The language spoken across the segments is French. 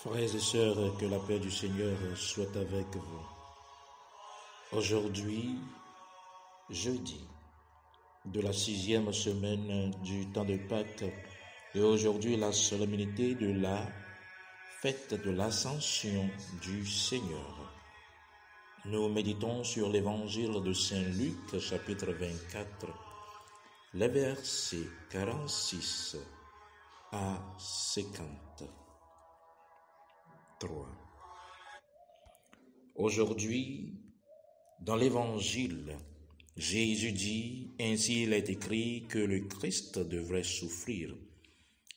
Frères et sœurs, que la paix du Seigneur soit avec vous. Aujourd'hui, jeudi, de la 6e semaine du temps de Pâques, et aujourd'hui la solennité de la fête de l'Ascension du Seigneur. Nous méditons sur l'évangile de Saint Luc, chapitre 24, les versets 46 à 53. Aujourd'hui, dans l'Évangile, Jésus dit, ainsi il est écrit que le Christ devrait souffrir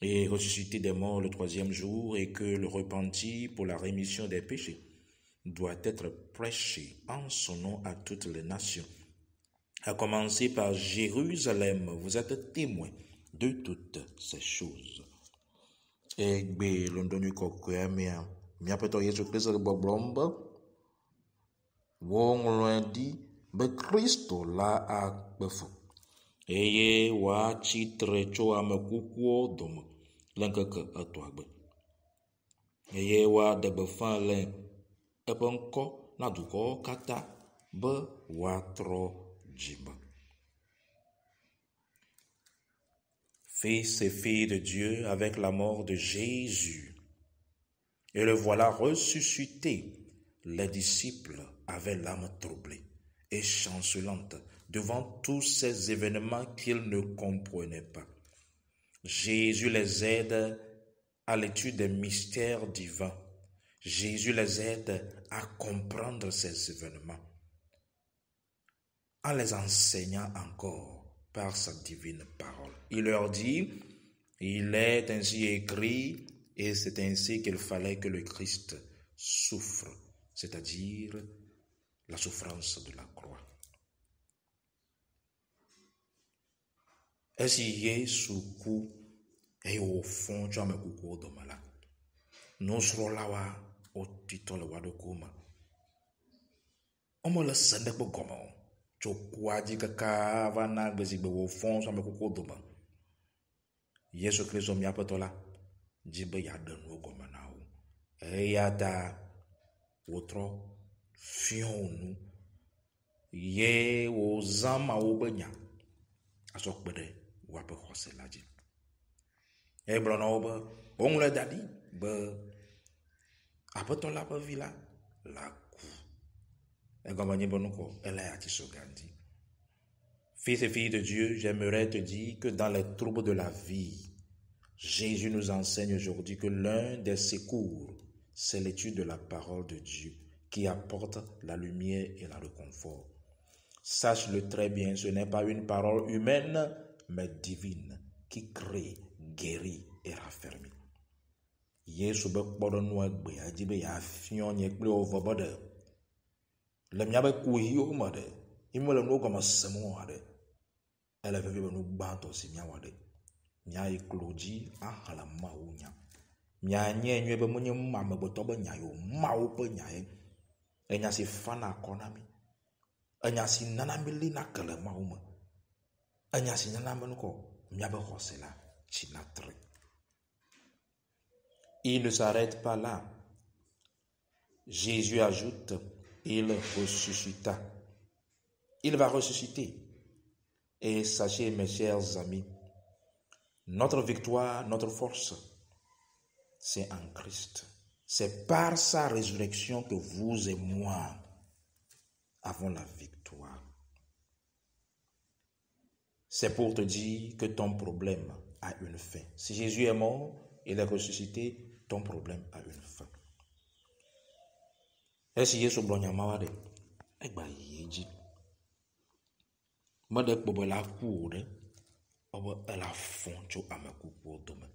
et ressusciter des morts le 3e jour et que le repentir pour la rémission des péchés doit être prêché en son nom à toutes les nations. À commencer par Jérusalem, vous êtes témoins de toutes ces choses. Egbe londonu kokoe mia miapeto Yesu Kristo le boblomba wong londi be Kristo la akbefu eye wa chitre cho amekukuo dom lankeke atwagbe eye wa degbe fan len ebe nko na duko kata be wa tro jimba. Fils et filles de Dieu, avec la mort de Jésus, et le voilà ressuscité, les disciples avaient l'âme troublée et chancelante devant tous ces événements qu'ils ne comprenaient pas. Jésus les aide à l'étude des mystères divins. Jésus les aide à comprendre ces événements en les enseignant encore par sa divine parole. Il leur dit, il est ainsi écrit, et c'est ainsi qu'il fallait que le Christ souffre, c'est-à-dire la souffrance de la croix. Esi Yesu ku e o fon chama kuku domala. Nosro lawa o titole wado kuma. Omo la sande po gomo. Chokwaji kaka vana gbezigbe wo fon chama kuku doma. Yesu Kristo miapetola jibe ya denu goma na o. Eyata wotro fionu ye wo zama wo benya asokbede wape khose laji. Ebrono oba ongle dadi be apetola pe vila la ku. Egoma nyebonuko ela ya tisogandi. Fils et filles de Dieu, j'aimerais te dire que dans les troubles de la vie, Jésus nous enseigne aujourd'hui que l'un des secours, c'est l'étude de la parole de Dieu qui apporte la lumière et le réconfort. Sache-le très bien, ce n'est pas une parole humaine, mais divine, qui crée, guérit et raffermit. Yesu be kpodo nu egbe ajibe ya fion nye kple ovo bode. Le miabe kuhi o mode. Imole no goma semo ade. Ele veve no banto si miawade. Nya ikloji ahala maunya. Nya nye nywe be munye mame boto be nya yo mau pe nya e. Enya si fana konami. Enya si nanami li na kele maume. Enya si nanami nuko miabe hosela chinatre. Il ne s'arrête pas là. Jésus ajoute, il ressuscita. Il va ressusciter. Et sachez, mes chers amis, notre victoire, notre force, c'est en Christ. C'est par sa résurrection que vous et moi avons la victoire. C'est pour te dire que ton problème a une fin. Si Jésus est mort, il est ressuscité, ton problème a une fin. Et si Jésus blogne mawade, egba yeji. Mode bobo la kuode, obo la foncho amakupo dome.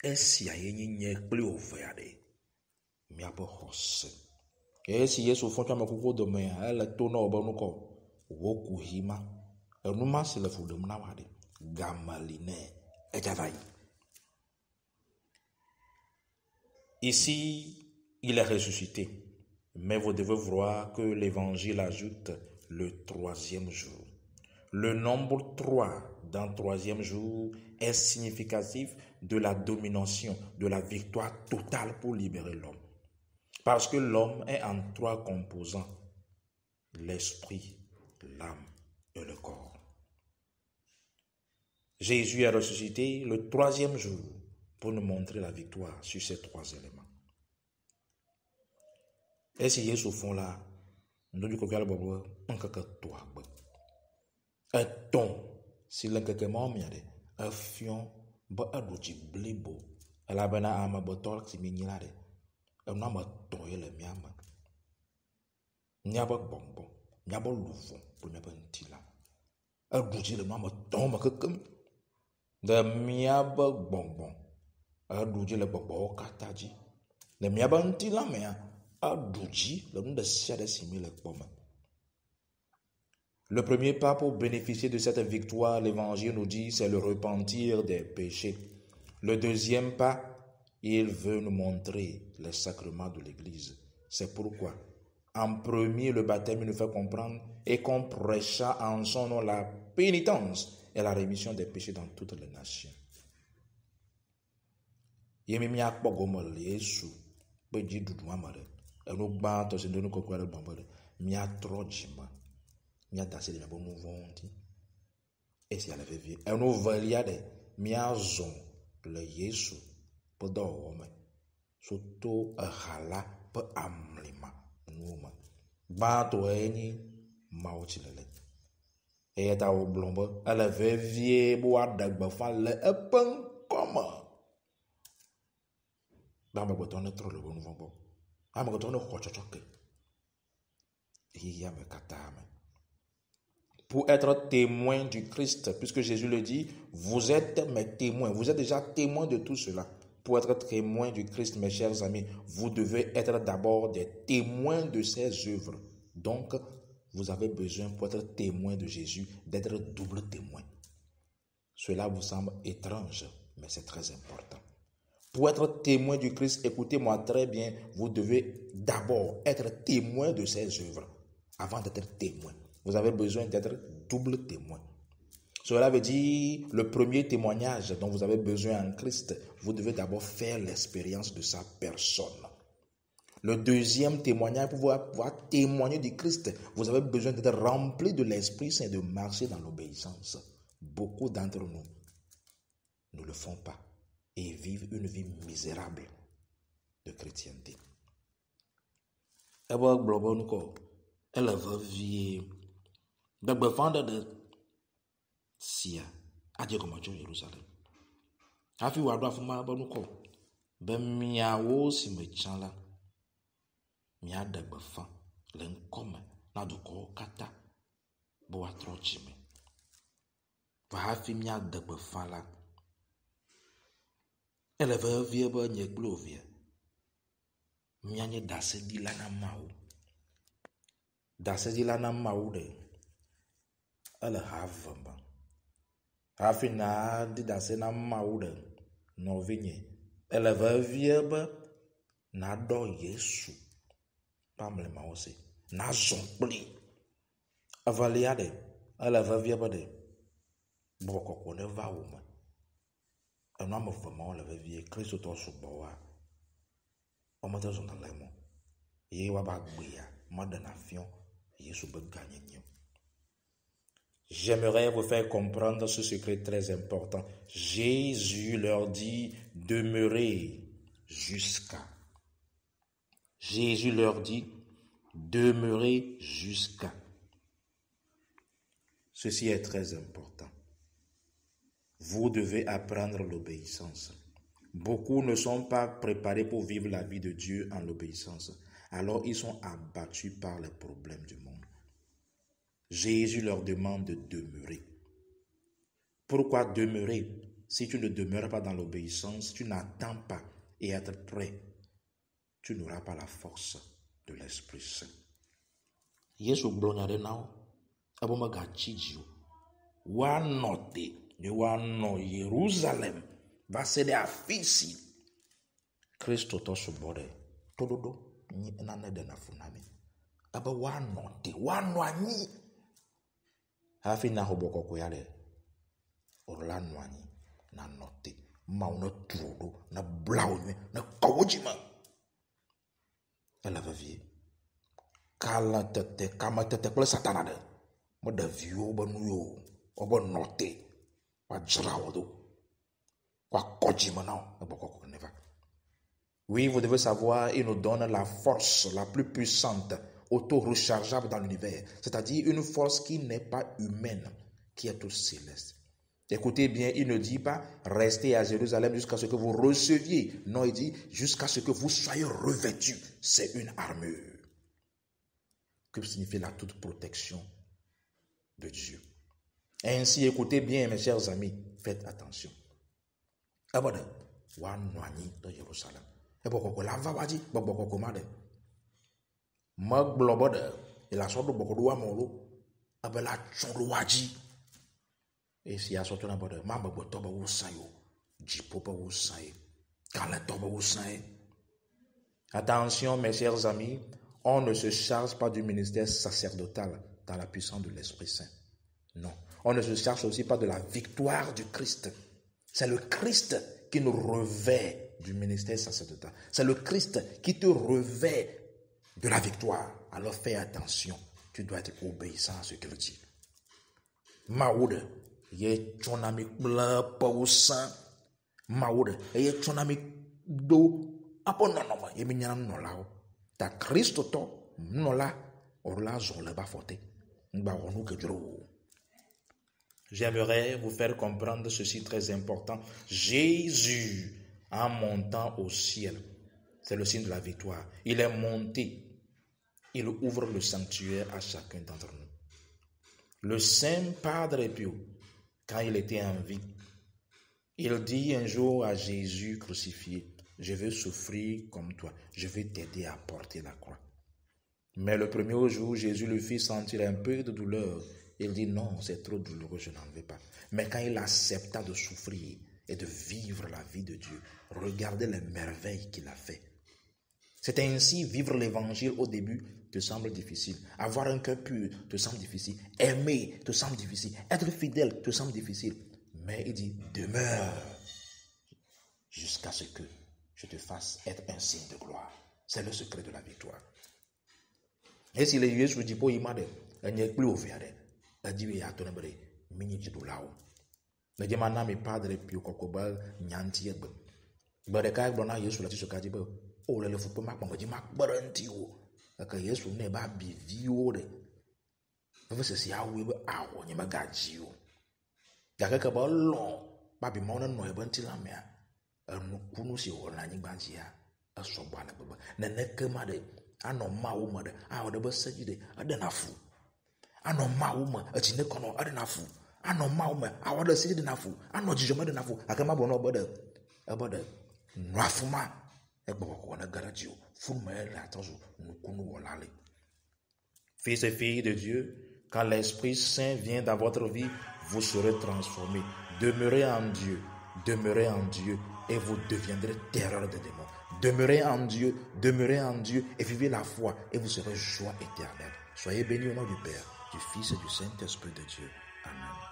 Et si ayenyi nye kli oveyade, miapo hose. Et si Yesu foncho amakupo dome, ele tono obo nuko, woku hima. Enuma si le fudem na wade, gamaline, ejavai. Ici, il est ressuscité. Mais vous devez voir que l'Évangile ajoute le 3e jour. Le nombre 3 dans le troisième jour est significatif de la domination, de la victoire totale pour libérer l'homme. Parce que l'homme est en 3 composants, l'esprit, l'âme et le corps. Jésus est ressuscité le 3e jour pour nous montrer la victoire sur ces 3 éléments. Et si Jésus au fond là, nous disons que un ton, si l'un quelque chose, un fion, un douci blibo, la bena ama botol qui mignilade, un nama toye le miama. Nyaba bonbon, nyaba louvon, pour nyaba ntila. Un douci le nama tombe que comme de miaba bonbon, un douci le bobo kataji. Le miaba ntila mea, un douci le nom de siade simile pomme. Le premier pas pour bénéficier de cette victoire, l'Évangile nous dit, c'est le repentir des péchés. Le deuxième pas, il veut nous montrer les sacrements de l'Église. C'est pourquoi, en premier, le baptême nous fait comprendre et qu'on prêcha en son nom la pénitence et la rémission des péchés dans toutes les nations. Yemi akpo gomol Yesu be jidudu amare. Eno gba to se ndonu kokwa le bambole. Mi atrojima. Mi adase de bon mouvonti. Et si elle avait vu eno valiade mi azon le Yesu po do wome. Soto hala pe amlima numa. Ba to eni mauti lele. Et ta oblombo elle avait vie bo adagba fa le epen comme pour être témoin du Christ, puisque Jésus le dit, vous êtes mes témoins, vous êtes déjà témoins de tout cela. Pour être témoin du Christ, mes chers amis, vous devez être d'abord des témoins de ses œuvres. Donc, vous avez besoin, pour être témoin de Jésus, d'être double témoin. Cela vous semble étrange, mais c'est très important. Pour être témoin du Christ, écoutez-moi très bien, vous devez d'abord être témoin de ses œuvres avant d'être témoin. Vous avez besoin d'être double témoin. Cela veut dire le premier témoignage dont vous avez besoin en Christ, vous devez d'abord faire l'expérience de sa personne. Le deuxième témoignage, pour pouvoir témoigner du Christ, vous avez besoin d'être rempli de l'Esprit Saint, de marcher dans l'obéissance. Beaucoup d'entre nous ne le font pas et vivent une vie misérable de chrétienté. Elle va vivre de Sia, adieu comme Dieu Jérusalem. Afi wadwa fuma banuko, be miawo si me chala, mia dagba fa, len kome, na duko kata, bo atrochime. Va afi mia dagba fa la. Elle va vivre nye glovia. Mia nye dase di lana mau. Dase di lana mau de. Elle havamba. Afi na di dase na mau de. No vinye. Elle va vivre na do Yesu. Pamle mau se. Na zompli. Avaliade. Elle va vivre de. Boko kone va uma. Un homme vraiment la vie Christ to subowa o mo to na lemo ye wa ba gbeya mo de na fion Yesu be gagner. J'aimerais vous faire comprendre ce secret très important. Jésus leur dit demeurez jusqu'à. Jésus leur dit demeurez jusqu'à. Ceci est très important. Vous devez apprendre l'obéissance. Beaucoup ne sont pas préparés pour vivre la vie de Dieu en l'obéissance. Alors ils sont abattus par les problèmes du monde. Jésus leur demande de demeurer. Pourquoi demeurer? Si tu ne demeures pas dans l'obéissance, tu n'attends pas et être prêt. Tu n'auras pas la force de l'Esprit Saint. Yesu blonyade nao, aboma gachijio, wa note. De wano Jérusalem va céder à fisi. Christo to subore tododo ni nane de na funami. Aba wano te wano ani. hafi na hoboko koyale orla nwani na note ma una trudo na blaune na kawojima elle va vie kala tete kama tete kula satana de mo da vio banu yo obo note wa jrawodo wa kojima na boko ko neva. Oui, vous devez savoir, il nous donne la force la plus puissante, auto-rechargeable dans l'univers. C'est-à-dire une force qui n'est pas humaine, qui est tout céleste. Écoutez bien, il ne dit pas restez à Jérusalem jusqu'à ce que vous receviez. Non, il dit jusqu'à ce que vous soyez revêtus. C'est une armure. Que signifie la toute protection de Dieu. Ainsi, écoutez bien, mes chers amis, faites attention. Abada, wa noani de Jérusalem. Boko lava waji boko made mag blobode ila sodo boko do amolo abela chondo waji e si asoto na bode mamba boto ba wusayo jipo ba wusaye kala to ba wusaye. Attention mes chers amis, on ne se charge pas du ministère sacerdotal dans la puissance de l'Esprit Saint. Non, on ne se charge aussi pas de la victoire du Christ. C'est le Christ qui nous revêt du ministère sacerdotal. C'est le Christ qui te revêt de la victoire. Alors fais attention. Tu dois être obéissant à ce qu'il dit. Maoude, ye chonami bla pausan. Maoude, ye chonami do apononoma ye minyan nolao. Ta Christ to nola orla zole ba fote. Ngba wonu kedro. J'aimerais vous faire comprendre ceci très important. Jésus, en montant au ciel, c'est le signe de la victoire. Il est monté. Il ouvre le sanctuaire à chacun d'entre nous. Le Saint Padre Pio, quand il était en vie, il dit un jour à Jésus crucifié, je veux souffrir comme toi. Je vais t'aider à porter la croix. Mais le premier jour, Jésus le fit sentir un peu de douleur. Il dit non, c'est trop douloureux, je n'en veux pas. Mais quand il accepta de souffrir et de vivre la vie de Dieu, regardez les merveilles qu'il a fait. C'est ainsi, vivre l'évangile au début te semble difficile. Avoir un cœur pur te semble difficile. Aimer te semble difficile. Être fidèle te semble difficile. Mais il dit, demeure jusqu'à ce que je te fasse être un signe de gloire. C'est le secret de la victoire. Et si les Jésus dit, il m'a dit, il n'y a plus ouvert. Adiwe ya tona bare minyi jidulao na jema na mi Padre Pio kokoba nyanti egbe bare ka gbo na Yesu lati so ka jibe o le fu pe ma pon ji ma gbaranti o aka Yesu ne ba bi vi o de be se si awe be awo nyema gaji o ya ka ba lo ba bi mo na no e banti la me anu kunu si o na nyi gbanji ya aso ba na baba na ne kema de ano ma wo ma de a o de be saji de adanafu ano ma woman ati ne kono ade nafu ano ma woman awada sidi de nafu ano jijoma de nafu akama bono obode nwafuma egbo ko na garajio fuma la attention nukunu wolale. Fils et filles de Dieu, quand l'Esprit Saint vient dans votre vie, vous serez transformés. Demeurez en Dieu et vous deviendrez terreur des démons. Demeurez en Dieu et vivez la foi et vous serez joie éternelle. Soyez bénis au nom du Père, du Fils et du Saint-Esprit de Dieu. Amen.